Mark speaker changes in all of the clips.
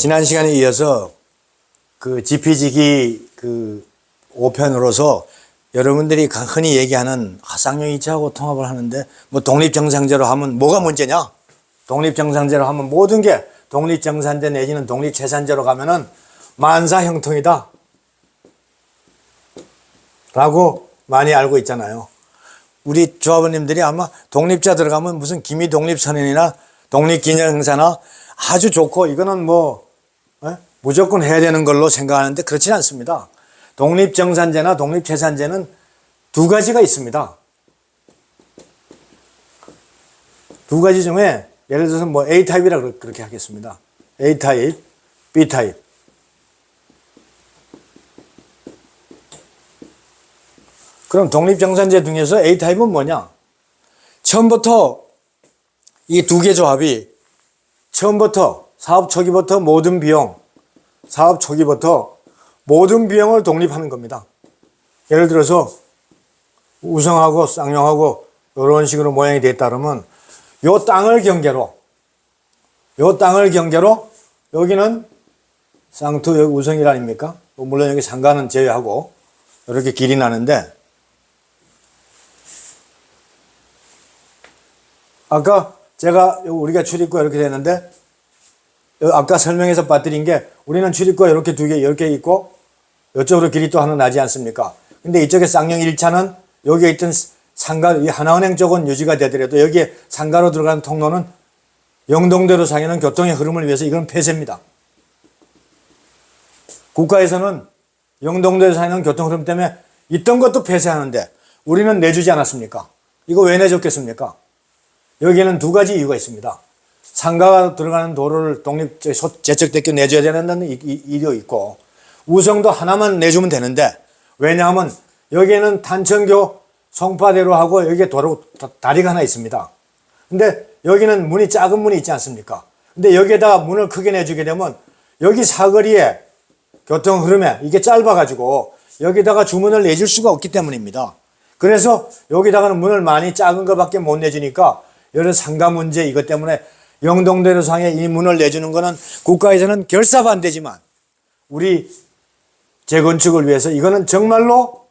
Speaker 1: 지난 시간에 이어서 그 지피지기 그 5편으로서 여러분들이 흔히 얘기하는 쌍용 2차하고 통합을 하는데 뭐 독립정상제로 하면 뭐가 문제냐? 독립정상제로 하면 모든 게 독립정산제 내지는 독립재산제로 가면은 만사형통이다 라고 많이 알고 있잖아요. 우리 조합원님들이 아마 독립자 들어가면 무슨 기미독립선언이나 독립기념행사나 아주 좋고 이거는 뭐 무조건 해야 되는 걸로 생각하는데 그렇지는 않습니다. 독립정산제나 독립재산제는 두 가지가 있습니다. 두 가지 중에 예를 들어서 뭐 A타입이라 그렇게 하겠습니다. A타입, B타입. 그럼 독립정산제 중에서 A타입은 뭐냐? 처음부터 이 두 개 조합이 처음부터 사업 초기부터 모든 비용, 사업 초기부터 모든 비용을 독립하는 겁니다. 예를 들어서 우성하고 쌍용하고 이런 식으로 모양이 됐다 그러면 요 땅을 경계로 여기는 쌍투 여기 우성일 아닙니까? 물론 여기 상가는 제외하고 이렇게 길이 나는데 아까 우리가 출입구 이렇게 되는데 아까 설명해서 빠뜨린 게 우리는 출입구가 이렇게 두 개, 이렇게 있고 이쪽으로 길이 또 하나 나지 않습니까? 근데 이쪽에 쌍용 1차는 여기에 있던 상가, 이 하나은행 쪽은 유지가 되더라도 여기에 상가로 들어가는 통로는 영동대로 상에는 교통의 흐름을 위해서 이건 폐쇄입니다. 국가에서는 영동대로 상에는 교통 흐름 때문에 있던 것도 폐쇄하는데 우리는 내주지 않았습니까? 이거 왜 내줬겠습니까? 여기에는 두 가지 이유가 있습니다. 상가가 들어가는 도로를 제척대교 내줘야 되는 이유 있고 우성도 하나만 내주면 되는데 왜냐하면 여기에는 탄천교 송파대로 하고 여기에 다리가 하나 있습니다. 근데 여기는 문이 작은 문이 있지 않습니까? 근데 여기에다가 문을 크게 내주게 되면 여기 사거리에 교통 흐름에 이게 짧아가지고 여기다가 주문을 내줄 수가 없기 때문입니다. 그래서 여기다가는 문을 많이 작은 것밖에 못 내주니까 여러 상가 문제 이것 때문에 영동대로 상에 이 문을 내주는 것은 국가에서는 결사반대지만 우리 재건축을 위해서 이거는 정말로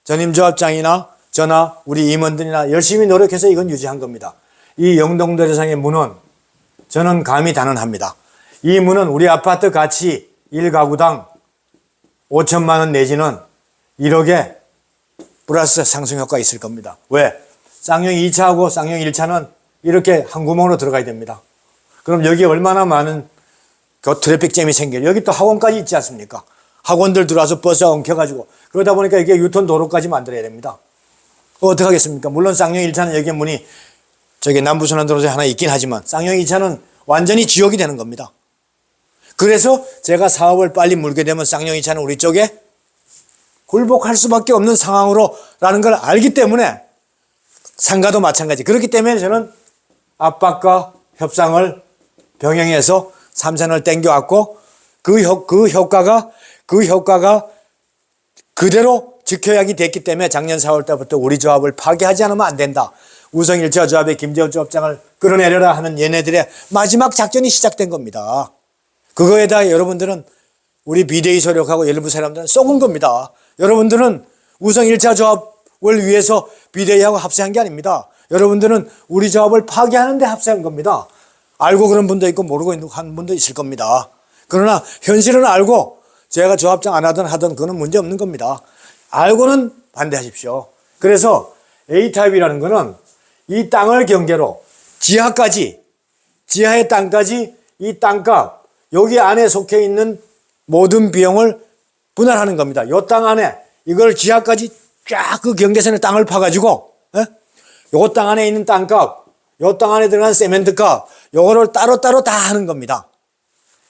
Speaker 1: 전임조합장이나 저나 우리 임원들이나 열심히 노력해서 이건 유지한 겁니다. 이 영동대로 상의 문은 저는 감히 단언합니다. 이 문은 우리 아파트 가치 1가구당 5천만 원 내지는 1억의 플러스 상승 효과가 있을 겁니다. 왜? 쌍용 2차하고 쌍용 1차는 이렇게 한 구멍으로 들어가야 됩니다. 그럼 여기 얼마나 많은 트래픽잼이 생겨요. 여기 또 학원까지 있지 않습니까? 학원들 들어와서 버스가 엉켜가지고 그러다 보니까 이게 유턴 도로까지 만들어야 됩니다. 어떻게 하겠습니까? 물론 쌍용 1차는 여기 문이 저기 남부순환도로에 하나 있긴 하지만 쌍용 2차는 완전히 지옥이 되는 겁니다. 그래서 제가 사업을 빨리 물게 되면 쌍용 2차는 우리 쪽에 굴복할 수밖에 없는 상황으로라는 걸 알기 때문에 상가도 마찬가지. 그렇기 때문에 저는 압박과 협상을 병행해서 3선을 땡겨왔고 그 효과가 그대로 직효약이 됐기 때문에 작년 4월 달부터 우리 조합을 파괴하지 않으면 안 된다. 우성 1차 조합의 김재원 조합장을 끌어내려라 하는 얘네들의 마지막 작전이 시작된 겁니다. 그거에다 여러분들은 우리 비대위 소력하고 일부 사람들은 쏘은 겁니다. 여러분들은 우성 1차 조합을 위해서 비대위하고 합세한 게 아닙니다. 여러분들은 우리 조합을 파괴하는 데 합세한 겁니다. 알고 그런 분도 있고 모르고 한 분도 있을 겁니다. 그러나 현실은 알고 제가 조합장 안 하든 그건 문제 없는 겁니다. 알고는 반대하십시오. 그래서 A타입이라는 거는 이 땅을 경계로 지하의 땅까지 이 땅값 여기 안에 속해 있는 모든 비용을 분할하는 겁니다. 이 땅 안에 이걸 지하까지 쫙 그 경계선에 땅을 파가지고 요 땅 안에 있는 땅값, 요 땅 안에 들어간 세멘트값 요거를 따로따로 다 하는 겁니다.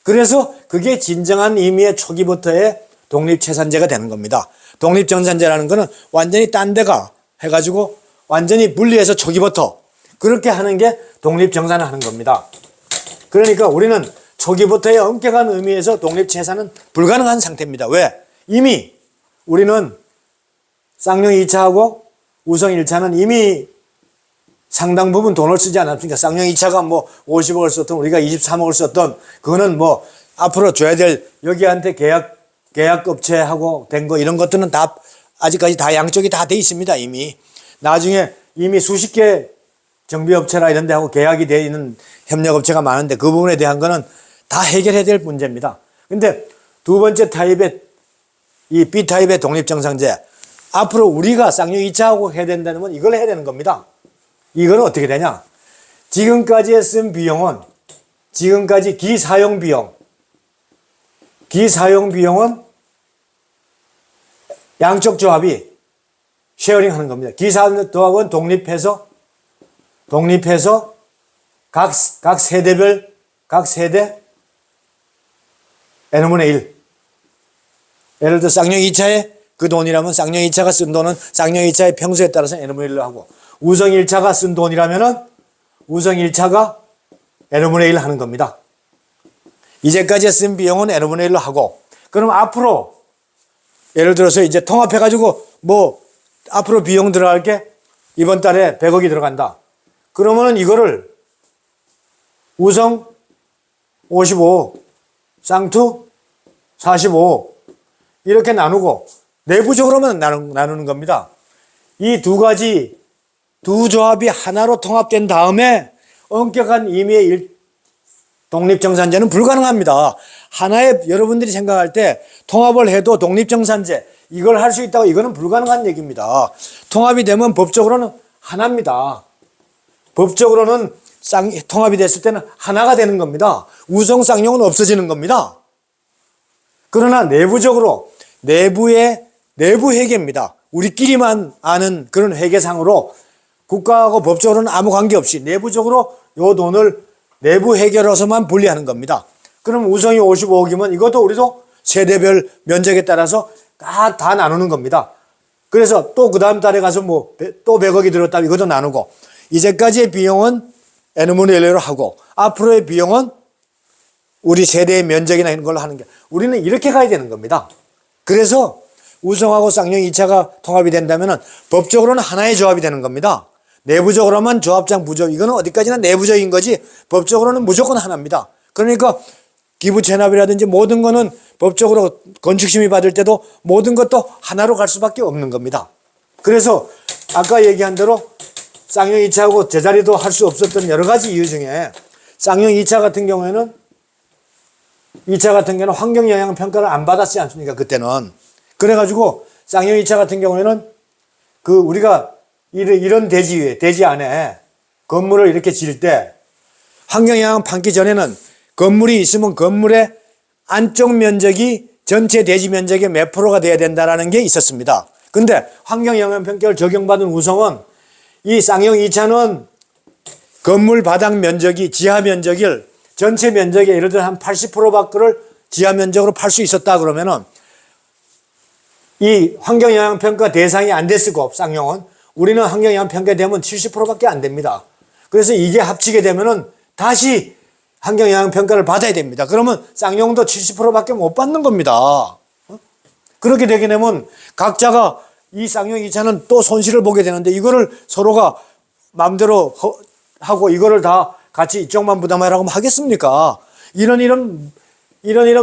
Speaker 1: 그래서 그게 진정한 의미의 초기부터의 독립재산제가 되는 겁니다. 독립정산제라는 거는 완전히 딴 데가 해가지고 완전히 분리해서 초기부터 그렇게 하는 게 독립정산을 하는 겁니다. 그러니까 우리는 초기부터의 엄격한 의미에서 독립재산은 불가능한 상태입니다. 왜? 이미 우리는 쌍용 2차하고 우성 1차는 이미 상당 부분 돈을 쓰지 않았습니까? 쌍용 2차가 뭐 50억을 썼던 우리가 23억을 썼던 그거는 뭐 앞으로 줘야 될 여기한테 계약업체하고 된 거 이런 것들은 다 아직까지 다 양쪽이 다 돼 있습니다. 이미 나중에 이미 수십 개 정비업체나 이런 데하고 계약이 되어 있는 협력업체가 많은데 그 부분에 대한 거는 다 해결해야 될 문제입니다. 근데 두 번째 타입의 이 B타입의 독립정상제, 앞으로 우리가 쌍용 2차하고 해야 된다는 건 이걸 해야 되는 겁니다. 이거는 어떻게 되냐? 지금까지 쓴 비용은 지금까지 기사용 비용은 양쪽 조합이 쉐어링 하는 겁니다. 기사용 조합은 독립해서 각 세대 n분의 1. 예를 들어 쌍용 2차에 그 돈이라면 쌍용 2차가 쓴 돈은 쌍용 2차의 평수에 따라서 n분의 1로 하고, 우성 1차가 쓴 돈이라면은 우성 1차가 n분의 1 하는 겁니다. 이제까지 쓴 비용은 n분의 1로 하고, 그럼 앞으로 예를 들어서 이제 통합해가지고 뭐 앞으로 비용 들어갈 게 이번 달에 100억이 들어간다. 그러면은 이거를 우성 55, 쌍투 45 이렇게 나누고 내부적으로만 나누는 겁니다. 이 두 조합이 하나로 통합된 다음에 엄격한 임의의 독립정산제는 불가능합니다. 하나의 여러분들이 생각할 때 통합을 해도 독립정산제 이걸 할 수 있다고, 이거는 불가능한 얘기입니다. 통합이 되면 법적으로는 하나입니다. 법적으로는 통합이 됐을 때는 하나가 되는 겁니다. 우성 쌍용은 없어지는 겁니다. 그러나 내부적으로 내부 회계입니다. 우리끼리만 아는 그런 회계상으로 국가하고 법적으로는 아무 관계없이 내부적으로 요 돈을 내부 회계로서만 분리하는 겁니다. 그럼 우성이 55억이면 이것도 우리도 세대별 면적에 따라서 다 나누는 겁니다. 그래서 또 그 다음 달에 가서 뭐 또 100억이 들었다면 이것도 나누고, 이제까지의 비용은 n분의 1로 하고 앞으로의 비용은 우리 세대의 면적이나 이런 걸로 하는 게, 우리는 이렇게 가야 되는 겁니다. 그래서 우성하고 쌍용 2차가 통합이 된다면 법적으로는 하나의 조합이 되는 겁니다. 내부적으로만 조합장 부조합, 이거는 어디까지나 내부적인 거지 법적으로는 무조건 하나입니다. 그러니까 기부 체납이라든지 모든 거는 법적으로 건축심의 받을 때도 모든 것도 하나로 갈 수밖에 없는 겁니다. 그래서 아까 얘기한 대로 쌍용 2차하고 제자리도 할 수 없었던 여러 가지 이유 중에 쌍용 2차 같은 경우는 환경영향평가를 안 받았지 않습니까? 그때는. 그래가지고 쌍용 2차 같은 경우에는 그 우리가 이런 대지 안에 건물을 이렇게 지을 때 환경영향 판기 전에는 건물이 있으면 건물의 안쪽 면적이 전체 대지 면적의 몇 프로가 돼야 된다는 게 있었습니다. 근데 환경영향평가를 적용받은 우성은 이 쌍용 2차는 건물 바닥 면적이 지하 면적을 전체 면적의 예를 들어 한 80% 밖을 지하 면적으로 팔 수 있었다 그러면은 이 환경영향평가 대상이 안 됐을 거, 쌍용은. 우리는 환경영향평가 되면 70%밖에 안 됩니다. 그래서 이게 합치게 되면은 다시 환경영향평가를 받아야 됩니다. 그러면 쌍용도 70%밖에 못 받는 겁니다. 그렇게 되게 되면 각자가 이 쌍용 2차는 또 손실을 보게 되는데 이거를 서로가 마음대로 하고 이거를 다 같이 이쪽만 부담하라고 하겠습니까? 이런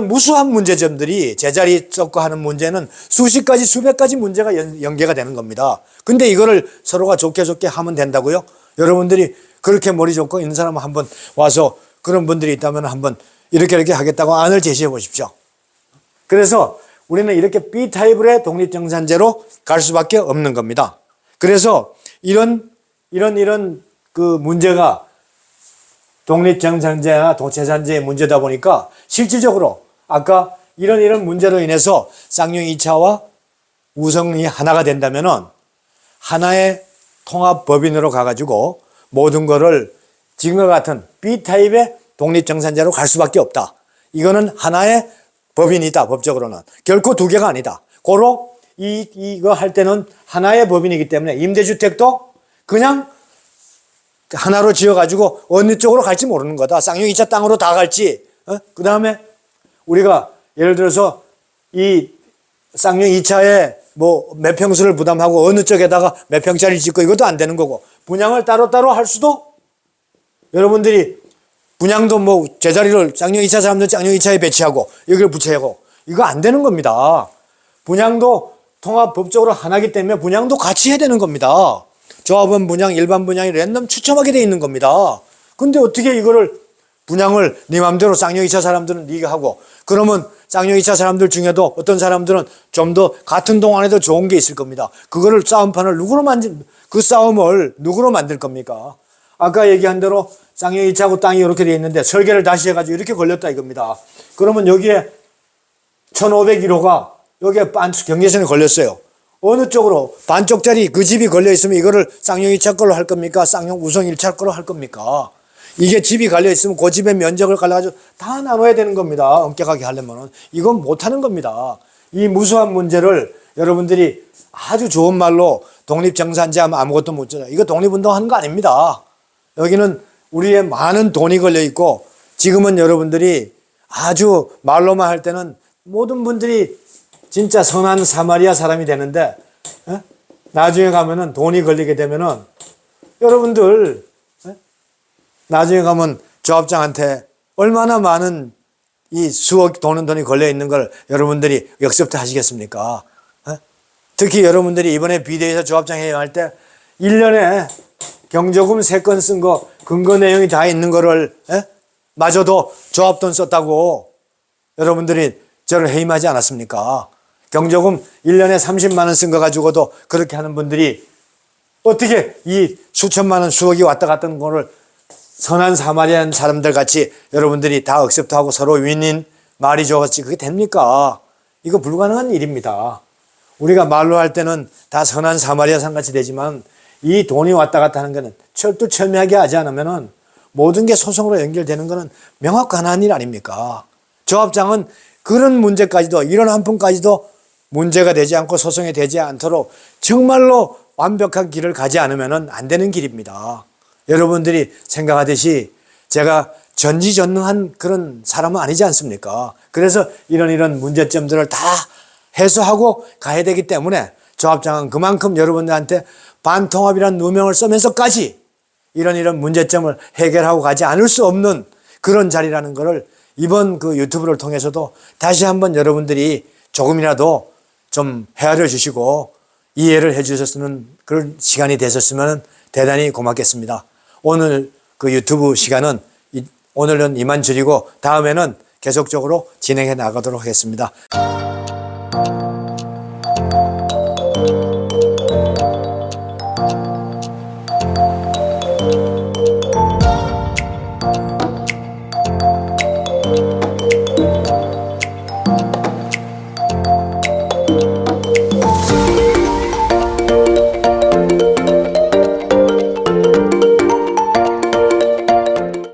Speaker 1: 무수한 문제점들이 제자리 섞고 하는 문제는 수십 가지, 수백 가지 문제가 연계가 되는 겁니다. 근데 이거를 서로가 좋게 하면 된다고요? 여러분들이 그렇게 머리 좋고 있는 사람은 한번 와서, 그런 분들이 있다면 한번 이렇게 하겠다고 안을 제시해 보십시오. 그래서 우리는 이렇게 B타입의 독립정산제로 갈 수밖에 없는 겁니다. 그래서 이런 그 문제가 독립정산제나 도체산제의 문제다 보니까 실질적으로 아까 이런 문제로 인해서 쌍용 2차와 우성이 하나가 된다면은 하나의 통합법인으로 가가지고 모든 거를 지금과 같은 B타입의 독립정산제로 갈 수밖에 없다. 이거는 하나의 법인이다, 법적으로는. 결코 두 개가 아니다. 고로 이거 할 때는 하나의 법인이기 때문에 임대주택도 그냥 하나로 지어가지고 어느 쪽으로 갈지 모르는 거다. 쌍용 2차 땅으로 다 갈지. 그 다음에 우리가 예를 들어서 이 쌍용 2차에 뭐 몇 평수를 부담하고 어느 쪽에다가 몇 평짜리 짓고 이것도 안 되는 거고, 분양을 따로따로 할 수도 여러분들이 분양도 뭐 제자리를 쌍용 2차 사람들 쌍용 2차에 배치하고 여기를 부채하고 이거 안 되는 겁니다. 분양도 통합법적으로 하나이기 때문에 분양도 같이 해야 되는 겁니다. 조합원 분양, 일반 분양이 랜덤 추첨하게 돼 있는 겁니다. 근데 어떻게 이거를 분양을 네 맘대로 쌍용 2차 사람들은 네가 하고 그러면 쌍용 2차 사람들 중에도 어떤 사람들은 좀 더 같은 동안에도 좋은 게 있을 겁니다. 그거를 싸움판을 그 싸움을 누구로 만들 겁니까? 아까 얘기한 대로 쌍용 2차하고 땅이 이렇게 돼 있는데 설계를 다시 해가지고 이렇게 걸렸다 이겁니다. 그러면 여기에 1501호가 여기에 경계선에 걸렸어요. 어느 쪽으로 반쪽짜리 그 집이 걸려 있으면 이거를 쌍용 2차 걸로 할 겁니까? 쌍용 우성 1차 걸로 할 겁니까? 이게 집이 갈려 있으면 그 집의 면적을 갈라가지고 다 나눠야 되는 겁니다. 엄격하게 하려면은. 이건 못하는 겁니다. 이 무수한 문제를 여러분들이 아주 좋은 말로 독립정산제하면 아무것도 못 잖아요. 이거 독립운동하는 거 아닙니다. 여기는 우리의 많은 돈이 걸려 있고 지금은 여러분들이 아주 말로만 할 때는 모든 분들이 진짜 선한 사마리아 사람이 되는데 나중에 가면은 돈이 걸리게 되면은 여러분들 나중에 가면 조합장한테 얼마나 많은 이 수억 도는 돈이 걸려 있는 걸 여러분들이 역습도 하시겠습니까? 특히 여러분들이 이번에 비대위에서 조합장 회의할 때 1년에 경조금 3건 쓴 거 근거 내용이 다 있는 거를 마저도 조합돈 썼다고 여러분들이 저를 해임하지 않았습니까? 경조금 1년에 30만 원 쓴 거 가지고도 그렇게 하는 분들이 어떻게 이 수천만 원 수억이 왔다 갔다 하는 거를 선한 사마리안 사람들 같이 여러분들이 다 억셉트 하고 서로 윈윈 말이 좋았지 그게 됩니까? 이거 불가능한 일입니다. 우리가 말로 할 때는 다 선한 사마리아상 같이 되지만 이 돈이 왔다 갔다 하는 거는 철두철미하게 하지 않으면은 모든 게 소송으로 연결되는 거는 명확한 일 아닙니까? 조합장은 그런 문제까지도 이런 한 푼까지도 문제가 되지 않고 소송이 되지 않도록 정말로 완벽한 길을 가지 않으면은 안 되는 길입니다. 여러분들이 생각하듯이 제가 전지전능한 그런 사람은 아니지 않습니까? 그래서 이런 문제점들을 다 해소하고 가야 되기 때문에 조합장은 그만큼 여러분들한테 반통합이라는 누명을 쓰면서까지 이런 문제점을 해결하고 가지 않을 수 없는 그런 자리라는 것을 이번 그 유튜브를 통해서도 다시 한번 여러분들이 조금이라도 좀 헤아려 주시고 이해를 해 주셨으면 그런 시간이 되셨으면 대단히 고맙겠습니다. 오늘 그 유튜브 시간은 오늘은 이만 줄이고 다음에는 계속적으로 진행해 나가도록 하겠습니다.